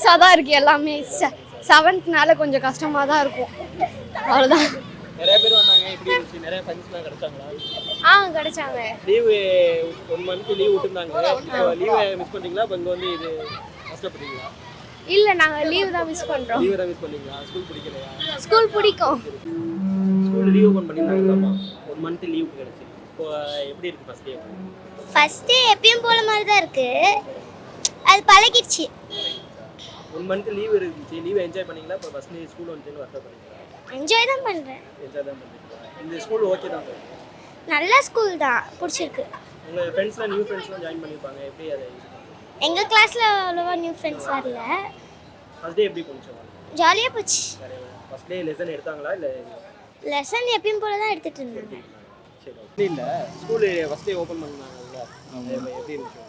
ஈஸியாக தான் இருக்குது எல்லாமே. 7th கொஞ்சம் கஷ்டமாக தான் இருக்கும், அவ்வளோதான். நிறைய பேர் வந்தாங்க, எப்படி இருந்துச்சு? நிறைய ஃப்ரெண்ட்ஸ்லாம் கிடைச்சாங்களா? கிடைச்சாங்க. லீவு 1 மந்த் லீவ் விட்டுருந்தாங்க. இப்போ லீவை மிஸ் பண்ணுறீங்களா? இப்போ இங்கே வந்து இது கஷ்டப்படுறீங்களா? இல்லை, நாங்கள் லீவ் தான் மிஸ் பண்ணுறோம். லீவை தான் மிஸ் பண்ணுறீங்களா? ஸ்கூல் பிடிக்கலையா? ஸ்கூல் பிடிக்கும். ஸ்கூல் லீவ் ஓப்பன் பண்ணியிருந்தாங்களாமா, 1 மந்த் லீவ் கிடச்சி. இப்போ எப்படி இருக்குது ஃபஸ்ட் டே? ஃபர்ஸ்ட் டே எப்பயும் போல மாதிரி தான் இருக்கு, அது பழகிடுச்சு. 1 மந்த் லீவ் இருந்துச்சு, லீவை என்ஜாய் பண்ணீங்களா? இப்போ ஃபஸ்ட் டே ஸ்கூல் வந்துச்சுன்னு வருத்தப்படுறீங்களா? என்ஜாய் தான் பண்றேன். என்ஜாய் தான் பண்ணுறீங்களா? இந்த ஸ்கூல் ஓகே தான்? நல்ல ஸ்கூல் தான், பிடிச்சிருக்கு. உங்கள் ஃப்ரெண்ட்ஸ்லாம் நியூ ஃப்ரெண்ட்ஸ்லாம் ஜாயின் பண்ணியிருப்பாங்க, எப்படி அதை? எங்க கிளாஸ்ல அவ்வளோவா நியூ ஃப்ரெண்ட்ஸ் வரல. ஃபஸ்ட் டே எப்படி போச்சு? ஜாலியாக போச்சு. ஃபஸ்ட் டே லெசன் எடுத்தாங்களா? இல்லை லெசன் எப்பயும் போல தான் எடுத்துட்டு இருந்தாங்க. சரி, இல்லை ஸ்கூலு ஃபஸ்ட் டே ஓப்பன் பண்ணாங்கல்ல, எப்படி இருந்துச்சு?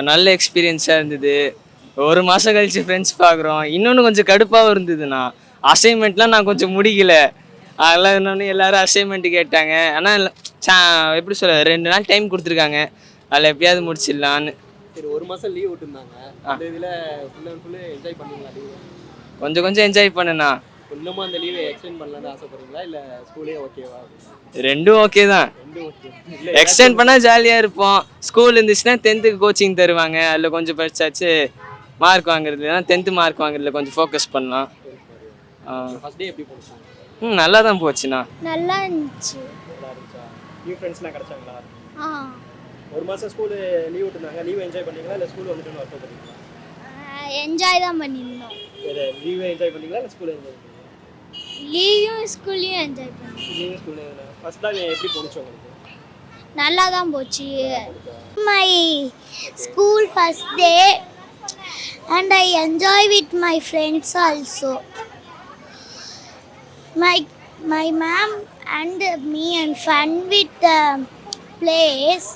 நல்ல எக்ஸ்பீரியன்ஸாக இருந்தது. 1 மாதம் கழிச்சு ஃப்ரெண்ட்ஸ் பார்க்குறோம். இன்னொன்று கொஞ்சம் கடுப்பாகவும் இருந்ததுண்ணா, அசைன்மெண்ட்லாம் நான் கொஞ்சம் முடிக்கல. அதெல்லாம் இன்னொன்று எல்லோரும் அசைன்மெண்ட்டு கேட்டாங்க. ஆனால் எப்படி சொல்ல, 2 நாள் டைம் கொடுத்துருக்காங்க, அதில் எப்படியாவது முடிச்சிடலான்னு. சரி, 1 மாதம் லீவ் விட்டுருந்தாங்க, அந்த இதில் ஃபுல் அண்ட் ஃபுல்லு என்ஜாய் பண்ணுவீங்களா? லீவ் கொஞ்சம் என்ஜாய் பண்ணேண்ணா. இன்னமும் அந்த லீவை எக்ஸ்டெண்ட் பண்ணலான்னு ஆசைப்படுறீங்களா? இல்லை ஸ்கூலே ஓகேவா? ரெண்டும் ஓகே தான். எக்ஸ்டெண்ட் பண்ணால் ஜாலியாக இருப்போம். ஸ்கூல் இருந்துச்சுன்னா 10th கோச்சிங் தருவாங்க, அதில் கொஞ்சம் படிச்சாச்சு மார்க் வாங்குறதுல 10th மார்க் வாங்குறதுல கொஞ்சம் ஃபோக்கஸ் பண்ணலாம். ஃபஸ்ட் டே எப்படி போச்சு? நல்லா தான் போச்சுண்ணா. நல்லா இருந்துச்சு. நல்லா இருந்துச்சா? நியூ ஃப்ரெண்ட்ஸ்லாம் கிடச்சாங்களா? 1 மாதம் ஸ்கூலு லீவ் விட்டுருந்தாங்க, லீவ் என்ஜாய் பண்ணீங்களா? இல்லை ஸ்கூல் வந்துட்டு ஒர்க் பண்ணுறீங்களா? என்ஜாய் தான் பண்ணியிருந்தோம். லீவை என்ஜாய் பண்ணீங்களா? இல்லை ஸ்கூலில் என்ஜாய் பண்ணீங்களா? லீவும் ஸ்கூல்லையும் என்ஜாய் பண்ணோம். லீவும் ஸ்கூலில் ஃபஸ்ட் நாள் எப்படி போணுச்சு உங்களுக்கு? நல்லா தான் போச்சு. My school first day and I enjoy with my friends also. My ma'am and me and fun with the place,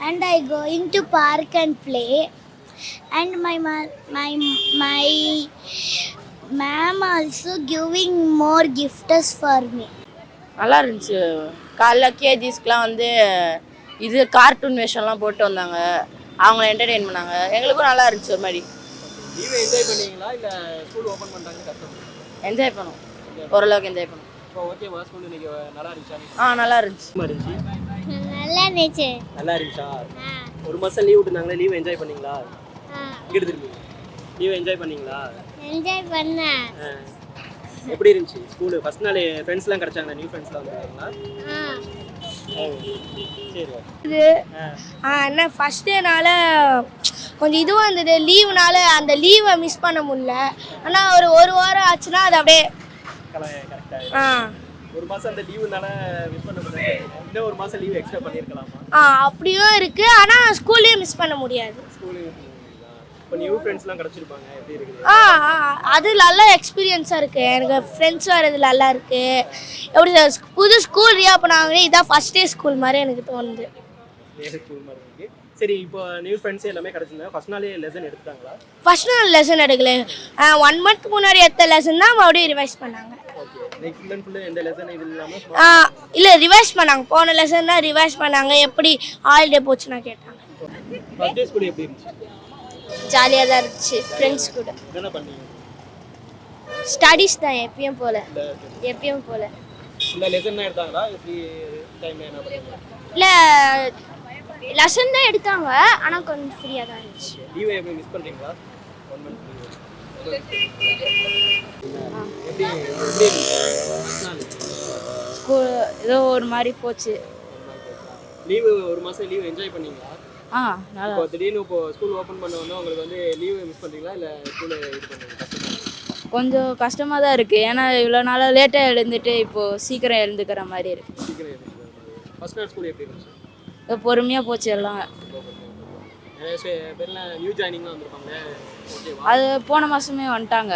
and I going to park and play, and my ma'am also giving more gifts for me. நல்லா இருந்துச்சு. காலைல கேஜிஸ்க்கெலாம் வந்து இது cartoon வேஷம்லாம் போட்டு வந்தாங்க, அவங்கள entertain பண்ணாங்க. எங்களுக்கும் நல்லா இருந்துச்சு. ஒரு மாதிரி லீவை என்ஜாய் பண்ணீங்களா? இல்லை ஸ்கூல் ஓப்பன் பண்ணுறாங்க கஷ்டம்? என்ஜாய் பண்ணோம், ஓரளவுக்கு என்ஜாய் பண்ணோம். இப்போ ஓகேவா? ஸ்கூல் இன்னைக்கு நல்லா இருந்துச்சா? நல்லா இருந்துச்சு. நல்லா இருந்துச்சு. நல்லா இருந்துச்சா? 1 மாதம் லீவ் விட்டுருந்தாங்களே, லீவ் என்ஜாய் பண்ணீங்களா? இங்கிட்டு திரும்பி லீவ் என்ஜாய் பண்ணீங்களா? என்ஜாய் பண்ணேன். எப்படி இருந்துச்சு ஸ்கூலு? ஃபர்ஸ்ட் நாள் ஃப்ரெண்ட்ஸ்லாம் கிடைச்சாங்களா? நியூ ஃப்ரெண்ட்ஸ்லாம் வந்தாங்களா? சரி. இது என்ன ஃபஸ்ட் டேனால கொஞ்சம் இதுவாக இருந்தது, லீவுனால அந்த லீவை மிஸ் பண்ண முடியல. ஆனால் ஒரு வாரம் ஆச்சுன்னா அது அப்படியே கரெக்டாக 1 மாதம் அந்த லீவுனால மிஸ் பண்ண முடியல. இன்னும் 1 மாதம் லீவ் எக்ஸ்ட்ரா பண்ணியிருக்கலாமா? அப்படியும் இருக்குது, ஆனால் ஸ்கூல்லேயும் மிஸ் பண்ண முடியாது. இப்போ நியூ ஃப்ரெண்ட்ஸ்லாம் கிடச்சிருப்பாங்க, எப்படி இருக்குது? அது நல்ல எக்ஸ்பீரியன்ஸாக இருக்குது. எனக்கு ஃப்ரெண்ட்ஸ் வரது நல்லா இருக்குது. எப்படி புது ஸ்கூல் ரீஓப்பன் ஆகுது, இதான் ஃபஸ்ட் டே ஸ்கூல் மாதிரி எனக்கு தோணுது. ஸ்கூல் மாதிரி இருக்குது. சரி, இப்போ நியூ ஃப்ரெண்ட்ஸ் எல்லாமே கிடச்சிருந்தாங்க. ஃபஸ்ட் நாளே லெசன் எடுத்துட்டாங்களா? ஃபஸ்ட் நாள் லெசன் எடுக்கல, 1 மந்த் முன்னாடி எடுத்த லெசன் தான் மறுபடியும் ரிவைஸ் பண்ணாங்க. Okay, next full and full எந்த லெசன் இது இல்லாமல் இல்லை ரிவைஸ் பண்ணாங்க. போன லெசன் தான் ரிவைஸ் பண்ணாங்க. எப்படி ஹாலிடே போச்சுன்னா கேட்டாங்க. ஃபஸ்ட் டே ஸ்கூல் எப்படி இருந்துச்சு? ஜாலியாக தான் இருந்துச்சு. ஃப்ரெண்ட்ஸ் கூட என்ன பண்ணீங்க? ஸ்டடீஸ் தான் எப்பயும் போல. இல்லை லெசன் தான் எடுத்தாங்களா? எப்படி டைம் என்ன பண்ணீங்க? இல்லை லெசன் தான் எடுத்தாங்க, ஆனால் கொஞ்சம் ஃப்ரீயாக தான் இருந்துச்சு. லீவை எப்படி மிஸ் பண்ணுறீங்களா? 1 மந்த் எப்படி ஸ்கூல் ஏதோ ஒரு மாதிரி போச்சு. லீவு 1 மாதம் லீவ் என்ஜாய் பண்ணீங்களா? நல்லா. இப்போ திடீர்னு இப்போ ஸ்கூல் ஓப்பன் பண்ண வந்து உங்களுக்கு வந்து லீவு மிஸ் பண்ணுறீங்களா? இல்லை ஸ்கூலை இது பண்ணுறீங்க? கொஞ்சம் கஷ்டமாக தான் இருக்குது. ஏன்னா இவ்வளோ நாளாக லேட்டாக எழுந்துட்டு இப்போது சீக்கிரம் எழுந்துக்கிற மாதிரி இருக்குது. சீக்கிரம் எழுந்துக்கிற மாதிரி. ஃபர்ஸ்ட் நாள் ஸ்கூல் எப்படி இருந்துச்சு? பொறுமையாக போச்சு எல்லாம். நிறைய பேர்லாம் நியூ ஜாயினிங்லாம் வந்திருப்பாங்க, ஓகேவா? அது போன மாதமே வந்துட்டாங்க,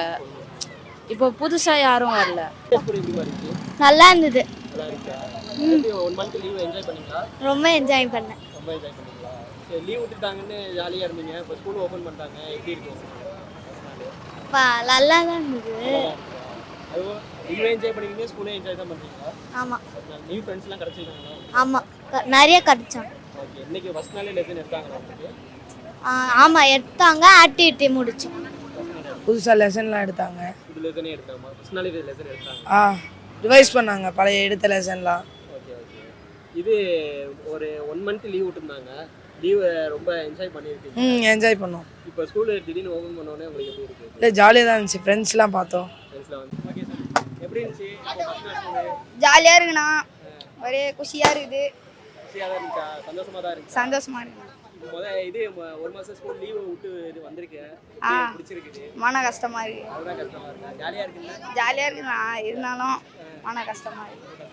இப்போ புதுசாக யாரும் வரல. ஸ்கூல் எப்படி இருந்துச்சு? நல்லா இருந்தது. நல்லா இருக்கா? 1 மந்த் லீவ் என்ஜாய் பண்ணீங்களா? ரொம்ப என்ஜாய் பண்ணேன். ரொம்ப என்ஜாய் பண்ணீங்களா? சரி, லீவ் விட்டுட்டாங்கன்னு ஜாலியாக இருந்தீங்க, இப்போ ஸ்கூல் ஓப்பன் பண்ணிட்டாங்க, எப்படி இருக்கும்? நல்லா தான் இருந்தது. அதுவும் நீங்களே என்ஜாய் பண்ணீங்க, ஸ்கூலே என்ஜாய் தான் பண்ணுறீங்களா? ஆமாம். நியூ ஃப்ரெண்ட்ஸ்லாம் கிடச்சிருக்காங்களா? ஆமாம், நிறைய கிடைச்சாங்க. ஓகே, இன்னைக்கு ஃபர்ஸ்ட் நாளே லெசன் எடுத்தாங்களா உங்களுக்கு? ஆமாம் எடுத்தாங்க, ஆக்டிவிட்டி முடித்தோம். புதுசாக லெசன்லாம் எடுத்தாங்க. புது லெசனே எடுத்தாமா? பர்சனாலிட்டி லெசன் எடுத்தாங்க. ரிவைஸ் பண்ணாங்க பழைய எடுத்த லெசன்லாம். Okay okay. இது ஒரு 1 மந்த் லீவ் விட்டுருந்தாங்க. லீவை ரொம்ப என்ஜாய் பண்ணியிருக்கீங்க. என்ஜாய் பண்ணோம். இப்போ ஸ்கூலு திடீர்னு ஓப்பன் பண்ணோடனே உங்களுக்கு எப்படி இருக்குது? இல்லை ஜாலியாக தான் இருந்துச்சு, ஃப்ரெண்ட்ஸ்லாம் பார்த்தோம். ஃப்ரெண்ட்ஸ்லாம் வந்து ஓகே சார், எப்படி இருந்துச்சு இப்போ ஃபர்ஸ்ட் நாள் ஸ்கூலு? ஜாலியாக இருக்குண்ணா, ஒரே குஷியாக இருக்குது, ஈஸியாக தான் இருந்துச்சா? சந்தோஷமாக தான் இருந்துச்சு. சந்தோஷமாக இருக்குண்ணா. இது 1 மாதம் ஸ்கூல் லீவை விட்டு இது வந்திருக்கேன், பிடிச்சிருக்குது? மன கஷ்டமாக இருக்குது. அதுதான் கஷ்டமாக இருக்கா? ஜாலியாக இருக்குல்ல? ஜாலியாக இருக்குண்ணா, இருந்தாலும் மன கஷ்டமாக இருக்குது.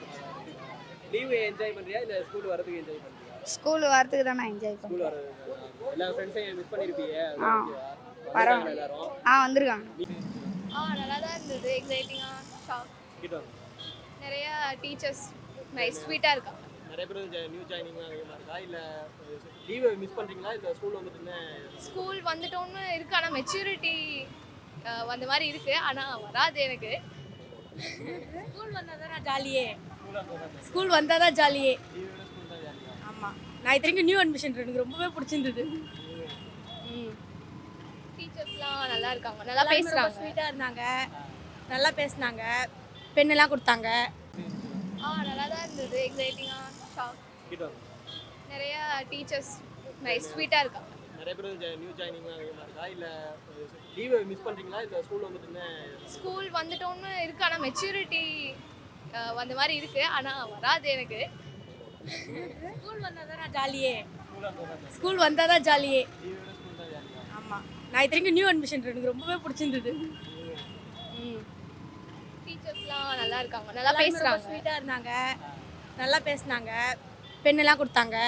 லீவு என்ஜாய் பண்ணுறியா இல்லை ஸ்கூல் வரதுக்கு என்ஜாய் பண்ணுறியா? ஸ்கூல் வரத்துக்கு தான் நான் என்ஜாய் ஸ்கூல் பண்ணுறேன். வர எல்லா ஃப்ரெண்ட்ஸையும் மிஸ் பண்ணியிருப்பீங்க. பரவாயில்ல, எல்லாரும் வந்திருக்காங்க. நல்லா தான் இருந்தது, எக்ஸைட்டிங்காக ஷாக். கிட்ட வந்து நிறைய டீச்சர்ஸ் நைஸ் ஸ்வீட்டாக இருக்காங்க. நிறைய பேர் நியூ ஜாயினிங்லாம் அதிகமாக இருக்கா இல்லை லீவை மிஸ் பண்ணுறீங்களா இல்லை ஸ்கூல் வந்துட்டு? ஸ்கூல் வந்துட்டோன்னு இருக்கு, ஆனால் மெச்சூரிட்டி வந்த மாதிரி இருக்கு, ஆனால் வராது எனக்கு. ஸ்கூல் வந்தால் தான் ஜாலியே, ஸ்கூல் வந்தால் தான் ஜாலியே. ஆமாம், நான் இத்தனைக்கும் நியூ அட்மிஷன் எனக்கு ரொம்பவே பிடிச்சிருந்தது. டீச்சர்ஸ்லாம் நல்லா இருக்காங்க, நல்லா பேசுகிறாங்க, ஸ்வீட்டாக இருந்தாங்க, நல்லா பேசினாங்க, பெண்ணெல்லாம் கொடுத்தாங்க. நல்லா தான் இருந்தது, எக்ஸைட்டிங்காக ஷாக். கிட்ட வந்து நிறைய டீச்சர்ஸ் நைஸ் ஸ்வீட்டாக இருக்காங்க. நிறைய பேர் நியூ ஜாயினிங்லாம் அதிகமாக இருக்கா இல்லை லீவை மிஸ் பண்ணுறீங்களா இல்லை ஸ்கூல் வந்துட்டு? ஸ்கூல் வந்துட்டோன்னு இருக்கு, ஆனால் மெச்சூரிட்டி வந்த மாதிரி இருக்கு, ஆனால் வராது எனக்கு. ஸ்கூல் வந்தால் தான் ஜாலியே, ஸ்கூல் வந்தால் தான் ஜாலியே. ஆமாம், நான் இத்தனைக்கும் நியூ அட்மிஷன் எனக்கு ரொம்பவே பிடிச்சிருந்தது. டீச்சர்ஸ்லாம் நல்லா இருக்காங்க, நல்லா பேசுகிறாங்க, ஸ்வீட்டாக இருந்தாங்க, நல்லா பேசினாங்க, பெண்ணெல்லாம் கொடுத்தாங்க.